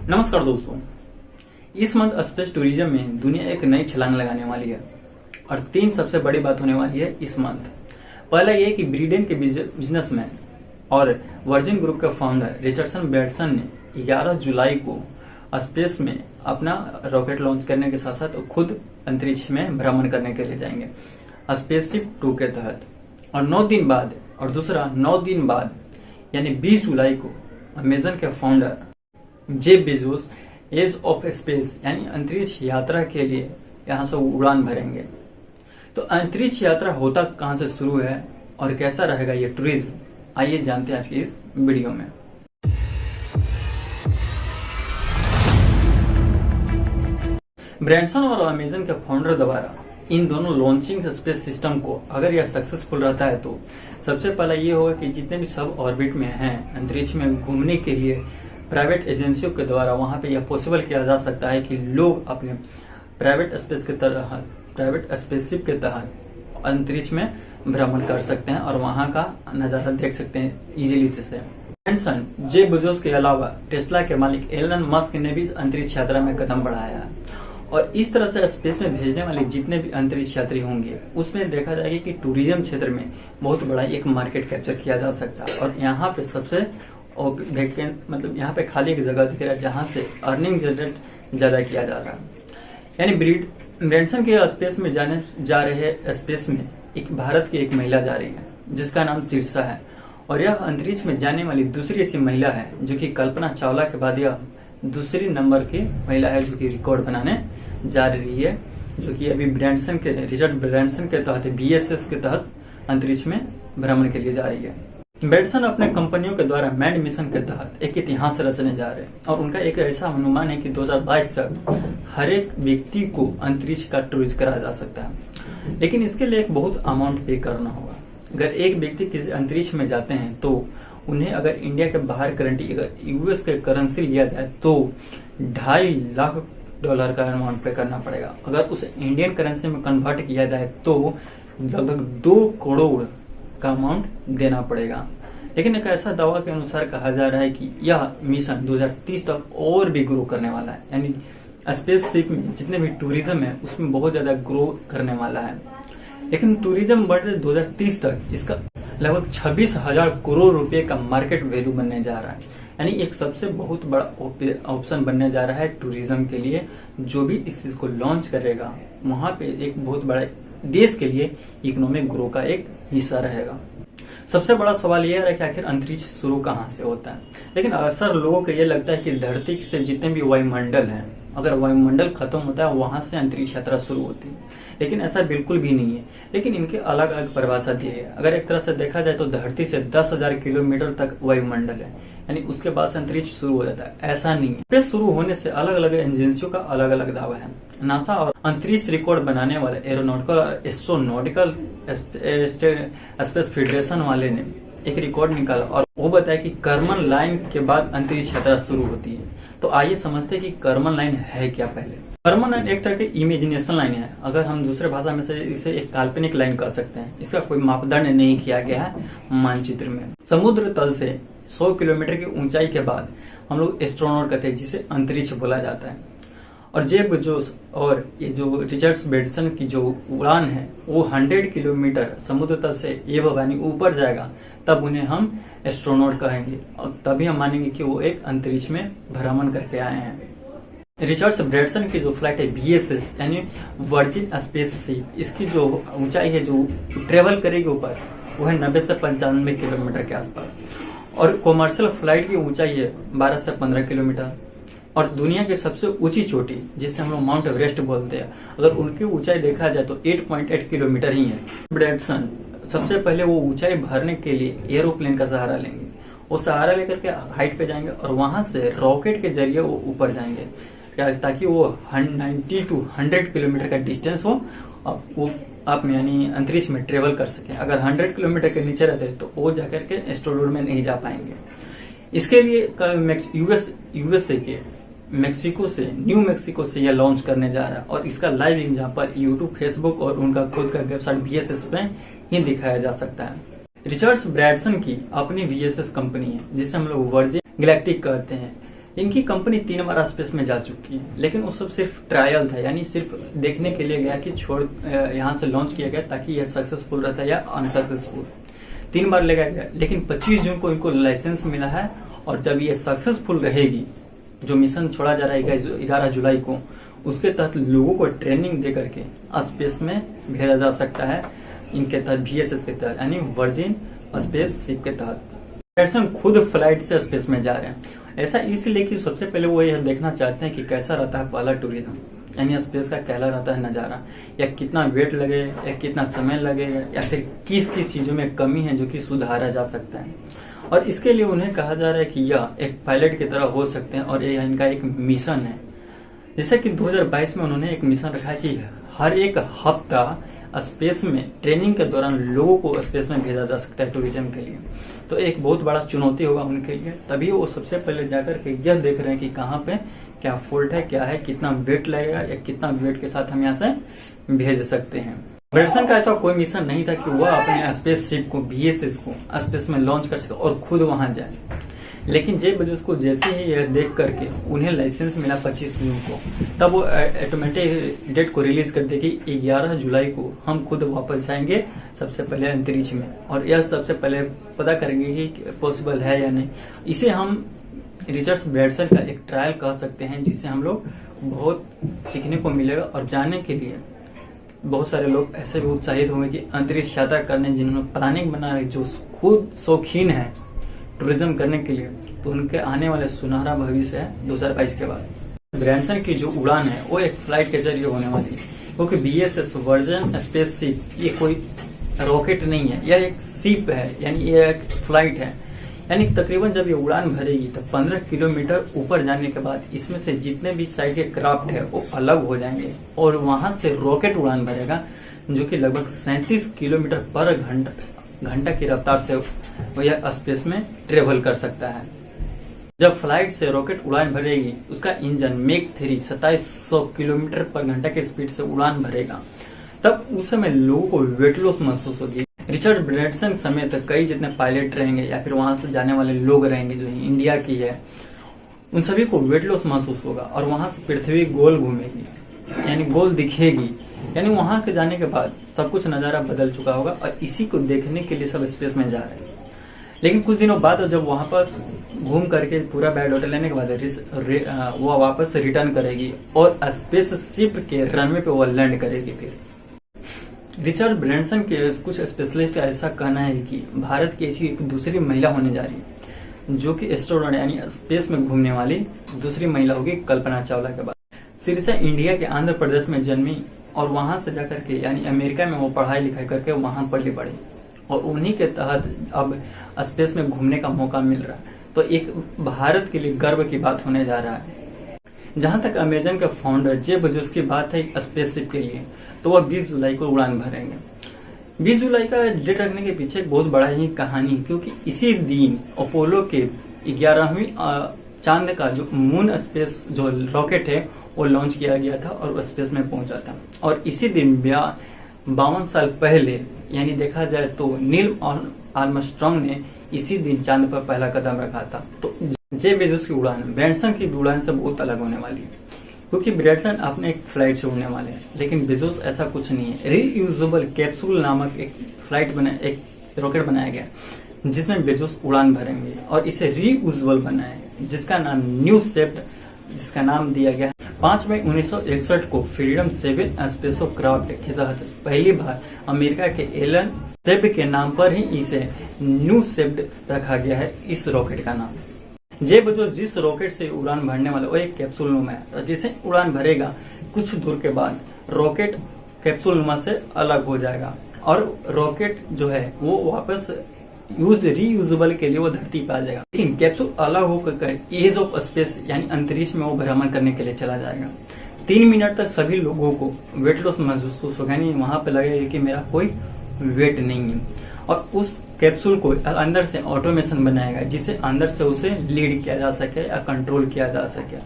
नमस्कार दोस्तों, इस मंथ स्पेस टूरिज्म में दुनिया एक नई छलांग लगाने वाली है और 3 सबसे बड़ी बात होने वाली है इस मंथ। पहला ये कि ब्रिटेन के बिजनेसमैन और वर्जिन ग्रुप के फाउंडर रिचर्डसन ब्रैनसन ने 11 जुलाई को स्पेस में अपना रॉकेट लॉन्च करने के साथ साथ खुद अंतरिक्ष में भ्रमण करने के लिए जाएंगे स्पेसशिप 2 के तहत। और 9 दिन बाद, और दूसरा 9 दिन बाद यानी 20 जुलाई को अमेजन के founder Jeff Bezos edge of space यानी अंतरिक्ष यात्रा के लिए यहां से उड़ान भरेंगे। तो अंतरिक्ष यात्रा होता कहां से शुरू है और कैसा रहेगा ये टूरिज्म, आइए जानते हैं आज की इस वीडियो में। ब्रैनसन और अमेजन के फाउंडर द्वारा इन दोनों लॉन्चिंग स्पेस सिस्टम को अगर यह सक्सेसफुल रहता है तो सबसे पहला ये होगा कि जितने भी सब ऑर्बिट में हैं अंतरिक्ष में घूमने के लिए प्राइवेट एजेंसियों के द्वारा वहां पे यह पॉसिबल किया जा सकता है कि लोग अपने प्राइवेट स्पेसशिप के तहत अंतरिक्ष में भ्रमण कर सकते हैं और वहां का नजारा देख सकते हैं इजीली से। ब्रैनसन, जेफ बेजोस के अलावा टेस्ला के मालिक एलन मस्क ने भी अंतरिक्ष यात्रा में कदम बढ़ाया है और इस तरह से स्पेस में भेजने वाले जितने भी अंतरिक्ष यात्री होंगे उसमें देखा जाएगा कि टूरिज्म क्षेत्र में बहुत बड़ा एक मार्केट कैप्चर किया जा सकता है। और यहाँ पे सबसे मतलब यहाँ पे खाली एक जगह दिख रहा है जहां से अर्निंग जनरेट ज्यादा किया जा रहा है। यानी ब्रैनसन के स्पेस में जा रहे स्पेस में एक भारत की एक महिला जा रही है जिसका नाम शीर्षा है और यह अंतरिक्ष में जाने वाली दूसरी ऐसी महिला है जो कि कल्पना चावला के बाद यह दूसरी नंबर की महिला है जो कि रिकॉर्ड बनाने जा रही है, जो कि अभी रिचर्ड ब्रैनसन के तहत BSS के तहत अंतरिक्ष में भ्रमण के लिए जा रही है। ब्रैनसन अपने कंपनियों के द्वारा मैड मिशन के तहत एक इतिहास रचने जा रहे हैं और उनका एक ऐसा अनुमान है कि 2022 तक हर एक व्यक्ति को अंतरिक्ष का टूरिज्म कराया जा सकता है, लेकिन इसके लिए एक बहुत अमाउंट पे करना होगा। अगर एक व्यक्ति किसी अंतरिक्ष में जाते हैं तो उन्हें अगर इंडिया के बाहर करेंसी अगर US के करेंसी लिया जाए तो $2.5 लाख का अमाउंट पे करना पड़ेगा। अगर उसे इंडियन करेंसी में कन्वर्ट किया जाए तो लगभग 2 करोड़ का अमाउंट देना पड़ेगा। लेकिन एक ऐसा दावा के अनुसार कहा जा रहा है कि यह मिशन 2030 तक और भी ग्रो करने वाला है, यानी स्पेसशिप में जितने भी टूरिज्म है उसमें बहुत ज्यादा ग्रो करने वाला है। लेकिन टूरिज्म बढ़ते 2030 तक इसका लगभग 26,000 करोड़ रुपए का मार्केट वैल्यू बनने जा रहा है, यानी एक सबसे बहुत बड़ा ऑप्शन बनने जा रहा है टूरिज्म के लिए। जो भी इस चीज को लॉन्च करेगा वहां पे एक बहुत बड़ा देश के लिए इकोनॉमिक ग्रो का एक हिस्सा रहेगा। सबसे बड़ा सवाल यह है कि आखिर अंतरिक्ष शुरू कहां से होता है, लेकिन अक्सर लोगों को यह लगता है कि धरती से जितने भी वायुमंडल हैं अगर वायुमंडल खत्म होता है वहां से अंतरिक्ष यात्रा शुरू होती है, लेकिन ऐसा बिल्कुल भी नहीं है। लेकिन इनके अलग अलग परिभाषा दी है। अगर एक तरह से देखा जाए तो धरती से 10,000 किलोमीटर तक वायुमंडल है, यानी उसके बाद से अंतरिक्ष शुरू हो जाता है, ऐसा नहीं है। स्पेस शुरू होने से अलग अलग एजेंसियों का अलग अलग दावा है। नासा और अंतरिक्ष रिकॉर्ड बनाने वाले एस्ट्रोनॉटिकल स्पेस फेडरेशन वाले ने एक रिकॉर्ड निकाला और वो बताया कि कर्मन लाइन के बाद अंतरिक्ष यात्रा शुरू होती है। तो आइए समझते हैं कि कर्मन लाइन है क्या। पहले कर्मन लाइन एक तरह की इमेजिनेशन लाइन है, अगर हम दूसरे भाषा में से इसे एक काल्पनिक लाइन कह सकते हैं। इसका कोई मापदंड नहीं किया गया है मानचित्र में। समुद्र तल से 100 किलोमीटर की ऊंचाई के बाद हम लोग एस्ट्रोनॉट कहते हैं जिसे अंतरिक्ष बोला जाता है। और जेफ बेजोस और ये जो रिचर्ड ब्रैनसन की जो उड़ान है वो 100 किलोमीटर समुद्र तल से ये यानी ऊपर जाएगा, तब उन्हें हम एस्ट्रोनॉट कहेंगे और तभी हम मानेंगे कि वो एक अंतरिक्ष में भ्रमण करके आए हैं। रिचर्ड ब्रैनसन की जो फ्लाइट है BSS यानी वर्जिन स्पेसशिप, इसकी जो ऊंचाई है जो ट्रेवल करेगी ऊपर वो है 90 से 95 किलोमीटर के आसपास और कॉमर्शियल फ्लाइट की ऊंचाई है 12 से 15 किलोमीटर। और दुनिया की सबसे ऊंची चोटी जिसे हम लोग माउंट एवरेस्ट बोलते हैं, अगर उनकी ऊंचाई देखा जाए तो 8.8 किलोमीटर ही है। ब्रैनसन सबसे पहले वो ऊंचाई भरने के लिए एरोप्लेन का सहारा लेंगे, वो सहारा लेकर के हाइट पे जाएंगे और वहां से रॉकेट के जरिए वो ऊपर जाएंगे ताकि वो 90 to 100 किलोमीटर का डिस्टेंस हो वो आप यानी अंतरिक्ष में ट्रेवल कर सके। अगर 100 किलोमीटर के नीचे रहते तो वो जाकर के एस्ट्रोनॉट में नहीं जा पाएंगे। इसके लिए USA के न्यू मैक्सिको से यह लॉन्च करने जा रहा है और इसका लाइव एग्जांपल यूट्यूब, फेसबुक और उनका खुद का वेबसाइट BSS पे ही दिखाया जा सकता है। रिचर्ड ब्रैनसन की अपनी VSS कंपनी है जिसे हम लोग वर्जिन गैलेक्टिक कहते हैं। इनकी कंपनी 3 बार स्पेस में जा चुकी है, लेकिन वो सब सिर्फ ट्रायल था, यानी सिर्फ देखने के लिए गया कि यहाँ से लॉन्च किया गया ताकि यह सक्सेसफुल रहता है या अनसक्सेसफुल। 3 बार लगाया गया, लेकिन 25 जून को इनको लाइसेंस मिला है। और जब ये सक्सेसफुल रहेगी, जो मिशन छोड़ा जा रहा है 11 जुलाई को, उसके तहत लोगों को ट्रेनिंग दे करके स्पेस में भेजा जा सकता है। इनके तहत VSS के तहत, यानी वर्जिन स्पेस शिप के तहत ब्रैनसन खुद फ्लाइट से स्पेस में जा रहे हैं। ऐसा इसलिए कि सबसे पहले वो यह देखना चाहते हैं कि कैसा रहता है पहला टूरिज्म, यानी स्पेस का कैसा रहता है नजारा, या कितना वेट लगे, या कितना समय लगेगा, या फिर किस किस चीजों में कमी है जो कि सुधारा जा सकता है। और इसके लिए उन्हें कहा जा रहा है कि यह एक पायलट की तरह हो सकते हैं, और यह इनका एक मिशन है। जैसे कि 2022 में उन्होंने एक मिशन रखा है कि हर एक हफ्ता स्पेस में ट्रेनिंग के दौरान लोगों को स्पेस में भेजा जा सकता है टूरिज्म के लिए। तो एक बहुत बड़ा चुनौती होगा उनके लिए, तभी वो सबसे पहले जाकर के यह देख रहे हैं कि कहाँ पे क्या फॉल्ट है, क्या है, कितना वेट लगेगा, या कितना वेट के साथ हम यहाँ से भेज सकते हैं। ब्रैनसन का ऐसा कोई मिशन नहीं था कि वह अपने स्पेस शिप को VSS को स्पेस में लॉन्च कर सके और खुद वहां जाए, लेकिन जेफ बेजोस को जैसे ही यह देख करके उन्हें लाइसेंस मिला 25 जून को, तब वो ऑटोमेटिक डेट को रिलीज कर दे कि 11 जुलाई को हम खुद वापस जाएंगे सबसे पहले अंतरिक्ष में, और यह सबसे पहले पता करेंगे कि पॉसिबल है या नहीं। इसे हम रिचर्ड ब्रैनसन का एक ट्रायल कह सकते हैं, जिससे हम लोग बहुत सीखने को मिलेगा। और जाने के लिए बहुत सारे लोग ऐसे भी उत्साहित होंगे कि अंतरिक्ष यात्रा करने जिन्होंने प्लानिंग बना रही, जो खुद शौकीन है टूरिज्म करने के लिए, तो उनके आने वाले सुनहरा भविष्य है 2022 के बाद। ब्रैनसन की जो उड़ान है वो एक फ्लाइट के जरिए होने वाली है, क्योंकि VSS वर्जिन स्पेस शिप ये कोई रॉकेट नहीं है, यह एक शिप है, यानी ये एक फ्लाइट है। यानी तकरीबन जब ये उड़ान भरेगी तो 15 किलोमीटर ऊपर जाने के बाद इसमें से जितने भी साइड के क्राफ्ट है वो अलग हो जाएंगे, और वहां से रॉकेट उड़ान भरेगा, जो कि लगभग 37 किलोमीटर पर घंटा की रफ्तार से वो यह स्पेस में ट्रेवल कर सकता है। जब फ्लाइट से रॉकेट उड़ान भरेगी, उसका इंजन मैक 3 2700 किलोमीटर पर घंटा की स्पीड से उड़ान भरेगा, तब उस समय लोगों को वेट लॉस महसूस होगी। रिचर्ड ब्रैनसन समेत कई जितने पायलट रहेंगे या फिर वहां से जाने वाले लोग रहेंगे जो इंडिया की है, उन सभी को वेट लॉस महसूस होगा, और वहां से पृथ्वी गोल घूमेगी, यानी गोल दिखेगी, यानी वहां के जाने के बाद सब कुछ नजारा बदल चुका होगा, और इसी को देखने के लिए सब स्पेस में जा रहे हैं। लेकिन कुछ दिनों बाद जब वहां पास घूम करके पूरा बायोडाटा लेने के बाद वो वापस रिटर्न करेगी और स्पेस शिप के रनवे पे वो लैंड करेगी। फिर रिचर्ड ब्रैनसन के कुछ स्पेशलिस्ट का ऐसा कहना है कि भारत की ऐसी एक दूसरी महिला होने जा रही है जो कि एस्ट्रोनॉट यानी स्पेस में घूमने वाली दूसरी महिला होगी कल्पना चावला के बाद। सिरसा इंडिया के आंध्र प्रदेश में जन्मी, और वहां से जाकर के यानी अमेरिका में वो पढ़ाई लिखाई करके वहां पढ़ी पड़ी, और उन्हीं के तहत अब स्पेस में घूमने का मौका मिल रहा है। तो एक भारत के लिए गर्व की बात होने जा रहा है। जहां तक अमेजन के फाउंडर जेफ बेजोस की बात है स्पेसशिप के लिए, तो वह 20 जुलाई को उड़ान भरेंगे। 20 जुलाई का डेट रखने के पीछे एक बहुत बड़ा ही कहानी, क्योंकि इसी दिन अपोलो के 11वीं चांद का जो मून स्पेस जो रॉकेट है वो लॉन्च किया गया था और वो स्पेस में पहुंचा था। और इसी दिन 52 साल पहले, यानी देखा जाए तो नील आर्मस्ट्रांग ने इसी दिन चांद पर पहला कदम रखा था। तो जेफ बेजोस की उड़ान ब्रैनसन की उड़ान से बहुत अलग होने वाली है, क्योंकि ब्रैनसन अपने एक फ्लाइट से उड़ने वाले हैं, लेकिन बेजोस ऐसा कुछ नहीं है। रीयूजेबल कैप्सूल नामक एक रॉकेट बनाया गया जिसमें बेजोस उड़ान भरेंगे, और इसे रीयूजेबल बनाया है जिसका नाम न्यू शेप्ड, जिसका नाम दिया गया 5 मई 1961 को फ्रीडम 7 स्पेसो क्राफ्ट के तहत पहली बार अमेरिका के एलन शेप्ड के नाम पर ही इसे न्यू शेप्ड रखा गया है, इस रॉकेट का नाम। जेफ बेजोस जिस रॉकेट से उड़ान भरने वाला वो एक कैप्सूल नुमा है, जिसे उड़ान भरेगा कुछ दूर के बाद रॉकेट कैप्सूल नुमा से अलग हो जाएगा, और रॉकेट जो है वो वापस रीयूजेबल के लिए वो धरती पे आ जाएगा। लेकिन कैप्सूल अलग होकर एज ऑफ स्पेस यानी अंतरिक्ष में वो भ्रमण करने के लिए चला जाएगा। 3 मिनट तक सभी लोगों को वेट लॉस महसूस होगा, नहीं वहां पे लगेगा कि मेरा कोई वेट नहीं है, और उस कैप्सूल को अंदर से ऑटोमेशन बनाएगा जिसे अंदर से उसे लीड किया जा सके या कंट्रोल किया जा सके।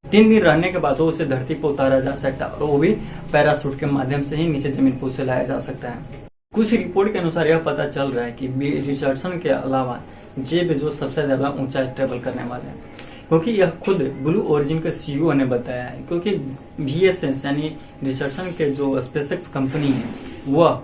3 दिन रहने के बाद वो उसे धरती पर उतारा जा सकता है, और वो भी पैराशूट के माध्यम से ही नीचे जमीन पर उसे लाया जा सकता है। कुछ रिपोर्ट के अनुसार यह पता चल रहा है कि रिचर्डसन के अलावा जेफ बेजोस सबसे ज्यादा ऊंचाई ट्रेवल करने वाले हैं, क्योंकि यह खुद ब्लू ओरिजिन के सीईओ ने बताया है। क्योंकि VSS यानी रिसर्चर के जो स्पेसएक्स कंपनी है वह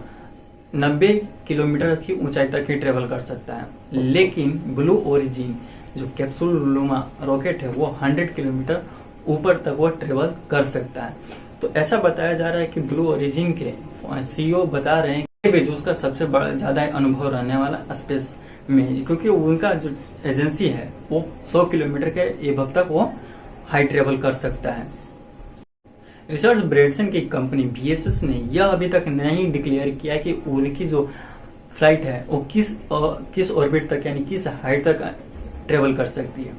90 किलोमीटर की ऊंचाई तक ही ट्रेवल कर सकता है, लेकिन ब्लू ओरिजिन जो कैप्सूल लुमा रॉकेट है वो 100 किलोमीटर ऊपर तक वो ट्रेवल कर सकता है। तो ऐसा बताया जा रहा है कि ब्लू ओरिजिन के सीईओ बता रहे हैं कि बेजोस का सबसे बड़ा ज्यादा अनुभव रहने वाला स्पेस में, क्योंकि उनका जो एजेंसी है वो 100 किलोमीटर के एबव तक वो हाई ट्रेवल कर सकता है। रिचर्ड ब्रैनसन की कंपनी VSS ने यह अभी तक नहीं डिक्लेयर किया कि उनकी जो फ्लाइट है वो किस ऑर्बिट तक यानी किस हाइट तक ट्रेवल कर सकती है।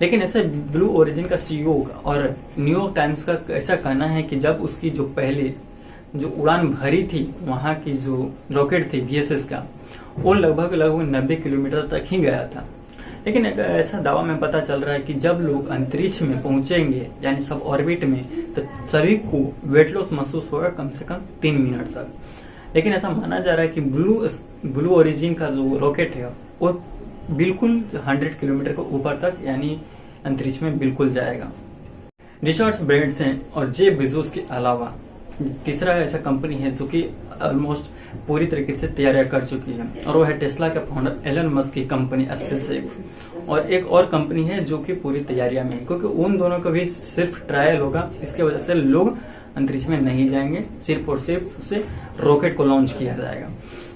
लेकिन ऐसे ब्लू ओरिजिन का सीईओ और न्यूयॉर्क टाइम्स का ऐसा कहना है कि जब उसकी जो पहले जो उड़ान भरी थी वहां की जो रॉकेट थी VSS का वो लगभग 90 किलोमीटर तक ही गया था। लेकिन एक ऐसा दावा में पता चल रहा है कि जब लोग अंतरिक्ष में पहुंचेंगे यानी सब ऑर्बिट में तो सभी को वेट लॉस महसूस होगा कम से कम 3 मिनट तक। लेकिन ऐसा माना जा रहा है कि ब्लू ओरिजिन का जो रॉकेट है वो बिल्कुल 100 किलोमीटर के ऊपर तक यानी अंतरिक्ष में बिल्कुल जाएगा। रिचर्ड ब्रैनसन और जे बेजोस के अलावा तीसरा ऐसा कंपनी है जो कि ऑलमोस्ट पूरी तरीके से तैयारियां कर चुकी है और वो है टेस्ला के फाउंडर एलन मस्क की कंपनी स्पेसएक्स। और एक और कंपनी है जो कि पूरी तैयारियां में है, क्योंकि उन दोनों का भी सिर्फ ट्रायल होगा, इसके वजह से लोग अंतरिक्ष में नहीं जाएंगे, सिर्फ और सिर्फ उसे रॉकेट को लॉन्च किया जाएगा।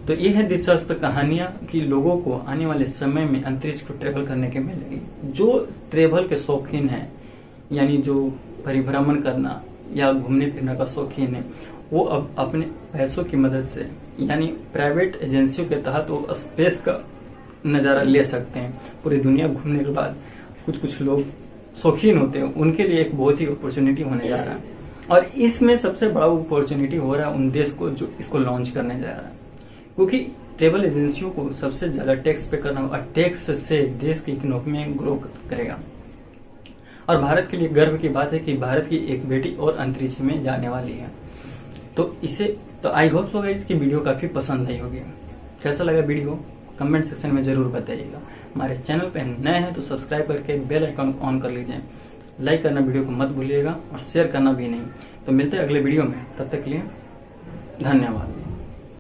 तो ये है दिलचस्प कहानियां कि लोगों को आने वाले समय में अंतरिक्ष को ट्रेवल करने के मिलेगी। जो ट्रेवल के शौकीन है यानी जो परिभ्रमण करना या घूमने फिरने का शौकीन है वो अब अपने पैसों की मदद से यानी प्राइवेट एजेंसियों के तहत वो स्पेस का नजारा ले सकते हैं। पूरी दुनिया घूमने के बाद कुछ लोग शौकीन होते हैं, उनके लिए एक बहुत ही अपॉर्चुनिटी होने जा रहा है। और इसमें सबसे बड़ा अपॉर्चुनिटी हो रहा है उन देश को जो इसको लॉन्च करने जा रहा है, क्योंकि ट्रेवल एजेंसियों को सबसे ज्यादा टैक्स पे करना और टैक्स से देश की इकोनॉमी में ग्रो करेगा। और भारत के लिए गर्व की बात है कि भारत की एक बेटी और अंतरिक्ष में जाने वाली है। तो आई होप सो गाइस कि वीडियो काफी पसंद आई होगी। कैसा लगा वीडियो कमेंट सेक्शन में जरूर बताइएगा। हमारे चैनल पे नए हैं तो सब्सक्राइब करके बेल आइकन ऑन कर लीजिए। लाइक करना वीडियो को मत भूलिएगा और शेयर करना भी नहीं। तो मिलते हैं अगले वीडियो में, तब तक के लिए धन्यवाद।